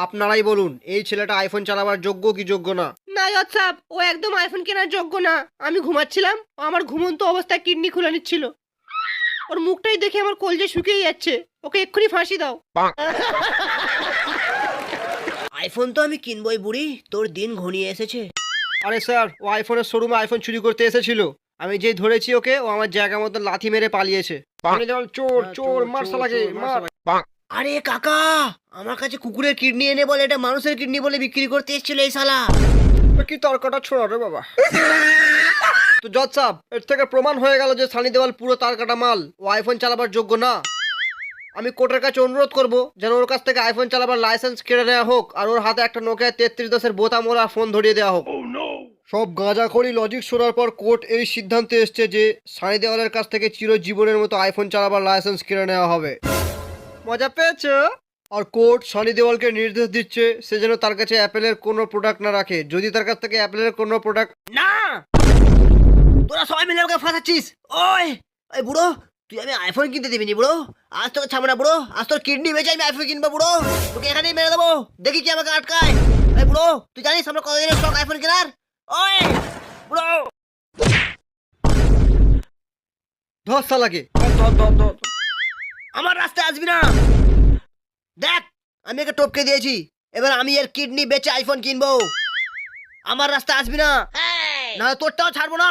আপনারাই বলুন এই ছেলেটা আইফোন চালাবার যোগ্য কি যোগ্য না। না জজ সাহেব, ও একদম আইফোন কেনার যোগ্য না। আমি ঘুমাচ্ছিলাম, ও আমার ঘুমন্ত অবস্থায় কিডনি খুলে নিচ্ছিল। ওর মুখটাই দেখে আমার কলজে শুকিয়ে যাচ্ছে। ওকে এক্ষুনি ফাঁসি দাও। আইফোন তো আমি কিনবই বুড়ি, তোর দিন ঘনিয়ে এসেছে। আরে স্যার, ও আইফোনের শোরুমে আইফোন চুরি করতে এসেছিল। আমি যেই ধরেছি ওকে, ও আমার জায়গা মতো লাথি মেরে পালিয়েছে। চোর চোর, মার শালাকে মার। আরে কাকা, আমার কাছে কুকুরের কিডনি এনে বলে এটা মানুষের কিডনি বলে বিক্রি করতে এসেছিল এই শালা। কি তর্কটা ছোড়া রে বাবা। তো জজ সাহেব, এর থেকে প্রমাণ হয়ে গেল যে সানি দেওয়াল পুরো তার কাটা মাল। ও আইফোন চালাবার যোগ্য না। আমি কোর্টের কাছে অনুরোধ করব যেন ওর কাছ থেকে আইফোন চালাবার লাইসেন্স কেড়ে নেওয়া হোক, আর ওর হাতে একটা নোকিয়া 3310 বোতাম ওরা ফোন ধরিয়ে দেওয়া হোক। সব গাঁজাখড়ি লজিক শোনার পর কোর্ট এই সিদ্ধান্তে এসছে যে সানি দেওয়ালের কাছ থেকে চিরজীবনের মতো আইফোন চালাবার লাইসেন্স কেড়ে নেওয়া হবে। মজা পেয়েছো? আর কোর্ট সানি দেওয়ালকে নির্দেশ দিচ্ছে সে যেন তার কাছে অ্যাপেলের কোনো প্রোডাক্ট না রাখে। যদি তার কাছ থেকে অ্যাপেলের কোনো প্রোডাক্ট না, তোরা সবাই মিলে আমাকে ফাঁসাচ্ছিস। ওই ওই বুড়ো, তুই আমি আইফোন কিনতে দিবি নি বুড়ো? আজ তোকে ছাড়বো না বুড়ো, আজ তোর কিডনি বেঁচে আমি আইফোন কিনবো বুড়ো। তোকে এখানেই মেরে দেবো, দেখি কি আমাকে আটকায়। এই বুড়ো, তুই জানিস আমরা কতদিনের শখ আইফোন কেনার? ওই বুড়ো, ধর শালাকে, ধর ধর ধর। আমার রাস্তায় আসবি না। দেখ, আমি একে টপকে দিয়েছি, এবার আমি এর কিডনি বেচে আইফোন কিনবো। আমার রাস্তায় আসবি না, না তোরটাও ছাড়বো না।